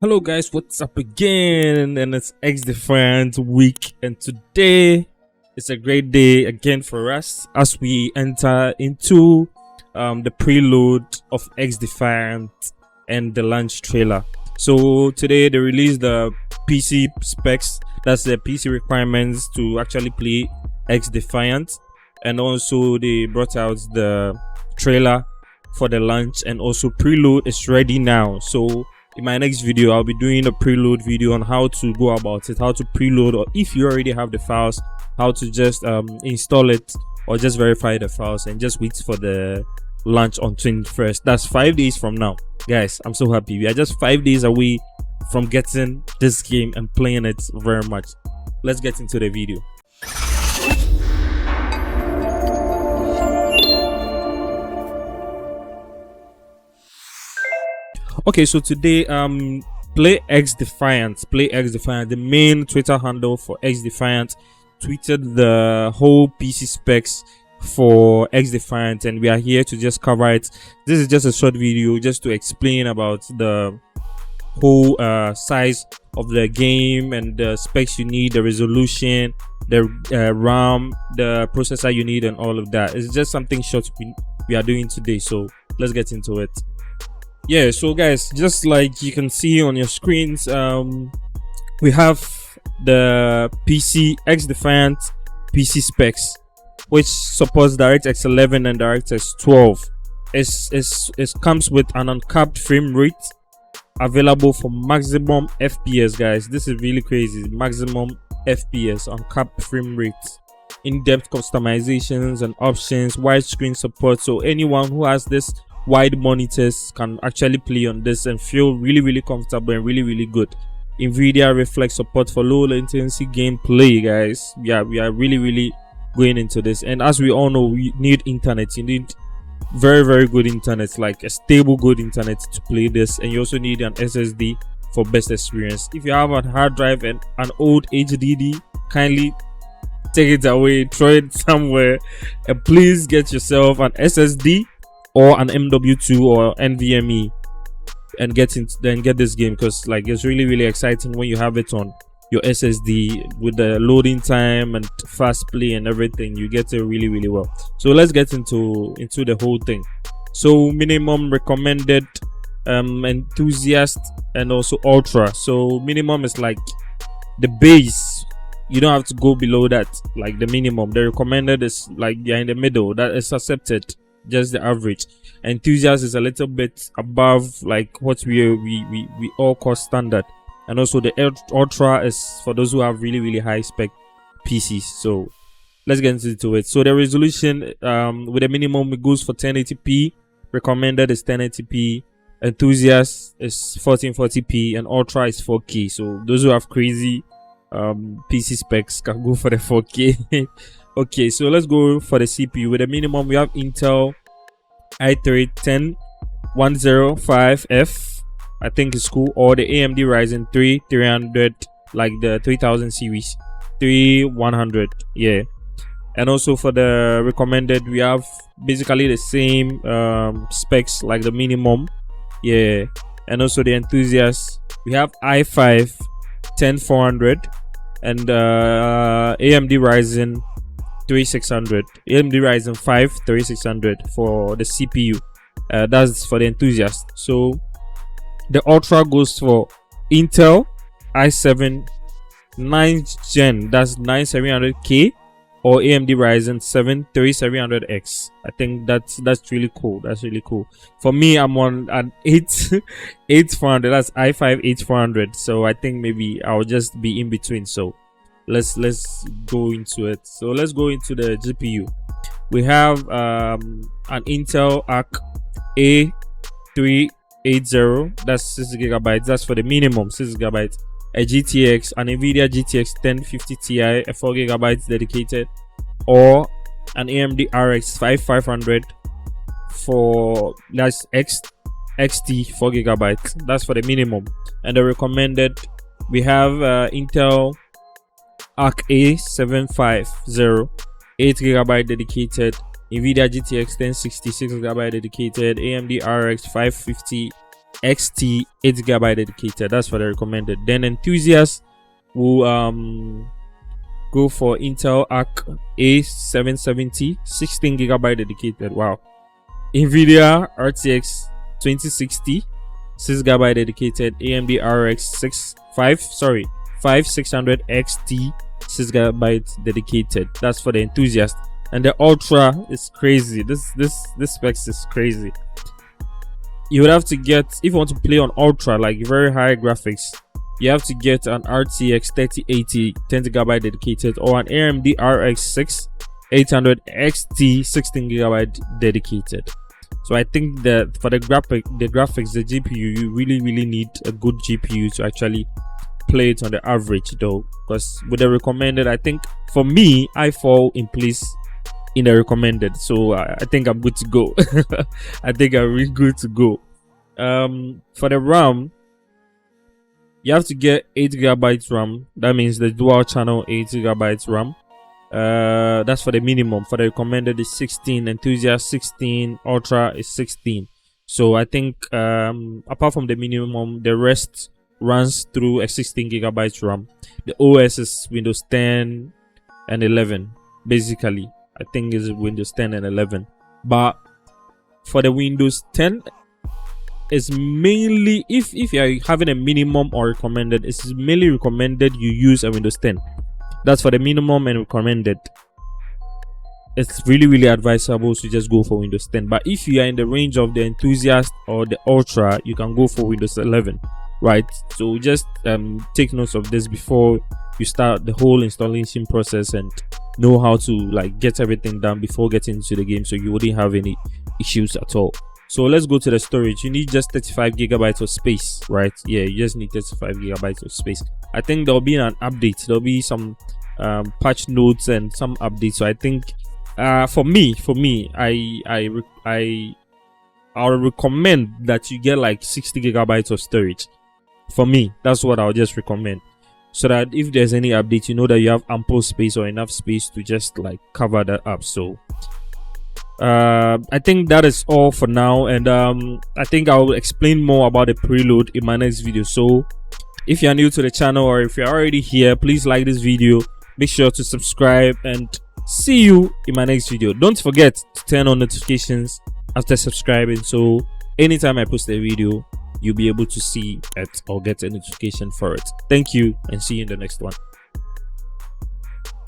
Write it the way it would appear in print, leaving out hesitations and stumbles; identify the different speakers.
Speaker 1: Hello guys, what's up again? And it's XDefiant week, and today is a great day again for us as we enter into the prelude of XDefiant and the launch trailer. So today they released the PC specs, that's the PC requirements to actually play XDefiant, and also they brought out the trailer for the launch, and also prelude is ready now. So in my next video I'll be doing a preload video on how to go about it, how to preload, or if you already have the files, how to just install it or just verify the files and just wait for the launch on 21st. That's 5 days from now, guys. I'm so happy. We are just 5 days away from getting this game and playing it very much. Let's get into the video. Okay, so today play XDefiant, the main Twitter handle for XDefiant, tweeted the whole PC specs for XDefiant, and we are here to just cover it. This is just a short video just to explain about the whole size of the game and the specs you need, the resolution, the RAM, the processor you need, and all of that. It's just something short we are doing today, so let's get into it. Yeah, so guys, just like you can see on your screens, we have the PC XDefiant PC specs, which supports DirectX 11 and DirectX 12. It comes with an uncapped frame rate, available for maximum FPS, guys. This is really crazy. Maximum FPS, uncapped frame rate, in-depth customizations and options, widescreen support. So anyone who has this wide monitors can actually play on this and feel really comfortable and really good. Nvidia reflex support for low latency gameplay, guys. Yeah, we are really going into this, and as we all know, we need internet. You need very good internet, like a stable good internet to play this, and you also need an SSD for best experience. If you have a hard drive and an old HDD, kindly take it away, throw it somewhere, and please get yourself an SSD or an MW2 or NVMe and get this game, because like it's really exciting when you have it on your SSD with the loading time and fast play and everything. You get it really well. So let's get into the whole thing. So minimum recommended, enthusiast, and also ultra. So minimum is like the base. You don't have to go below that, like the minimum. The recommended is like you're in the middle, that is accepted, just the average. Enthusiast is a little bit above like what we all call standard, and also the ultra is for those who have really high spec PCs. So let's get into it. So the resolution, with a minimum, it goes for 1080p, recommended is 1080p, enthusiast is 1440p, and ultra is 4K. So those who have crazy PC specs can go for the 4K. Okay, so let's go for the CPU. With a minimum, we have Intel i3 10105F, I think it's cool, or the AMD Ryzen 3 300, like the 3000 series 3100. Yeah, and also for the recommended, we have basically the same specs like the minimum. Yeah, and also the enthusiast, we have i5 10400 and AMD Ryzen 3600, AMD Ryzen 5 3600 for the CPU. That's for the enthusiast. So the ultra goes for Intel i7 9th gen, that's 9700K, or AMD Ryzen 7 3700X. I think that's really cool. That's really cool. For me, I'm on an 8400. That's i5 8400. So I think maybe I'll just be in between. So let's go into it. So let's go into the GPU. We have an Intel Arc A380, that's 6 GB. That's for the minimum, 6 GB. A GTX, an Nvidia GTX 1050 Ti, a 4 GB dedicated, or an AMD RX 5500 for that's XT 4 GB. That's for the minimum. And the recommended, we have Intel Arc A750, 8 GB dedicated, Nvidia GTX 1060, 6 GB dedicated, AMD RX 550 XT 8GB dedicated. That's for the recommended. Then enthusiasts will go for Intel Arc A770 16GB dedicated. Wow. Nvidia RTX 2060 6GB dedicated. AMD RX 5600 XT 6GB dedicated. That's for the enthusiast. And the ultra is crazy. This specs is crazy. You would have to get, if you want to play on ultra, like very high graphics, you have to get an RTX 3080 10GB dedicated or an AMD RX 6800 XT 16GB dedicated. So I think that for the graphics, the GPU, you really need a good GPU to actually play it on the average though, because with the recommended, I think for me, I fall in place in the recommended, so I think I'm good to go. I think I'm really good to go. For the RAM, you have to get 8GB RAM. That means the dual channel 8GB RAM. That's for the minimum. For the recommended is 16, enthusiast 16, ultra is 16. So I think apart from the minimum, the rest runs through a 16GB RAM. The OS is Windows 10 and 11 basically. I think is Windows 10 and 11. But for the Windows 10, it's mainly, if you are having a minimum or recommended, it's mainly recommended you use a Windows 10. That's for the minimum and recommended. It's really advisable to just go for Windows 10. But if you are in the range of the enthusiast or the ultra, you can go for Windows 11, right? So just take notes of this before you start the whole installation process and know how to like get everything done before getting into the game, so you wouldn't have any issues at all. So let's go to the storage. You need just 35GB of space, right? Yeah, you just need 35GB of space. I think there'll be an update. There'll be some patch notes and some updates. So I think for me, I'll recommend that you get like 60GB of storage. For me, that's what I'll just recommend, so that if there's any update, you know that you have ample space or enough space to just like cover that up. So I think that is all for now, and I think I'll explain more about the preload in my next video. So if you are new to the channel or if you're already here, please like this video, make sure to subscribe, and see you in my next video. Don't forget to turn on notifications after subscribing, so anytime I post a video, you'll be able to see it or get a notification for it. Thank you, and see you in the next one.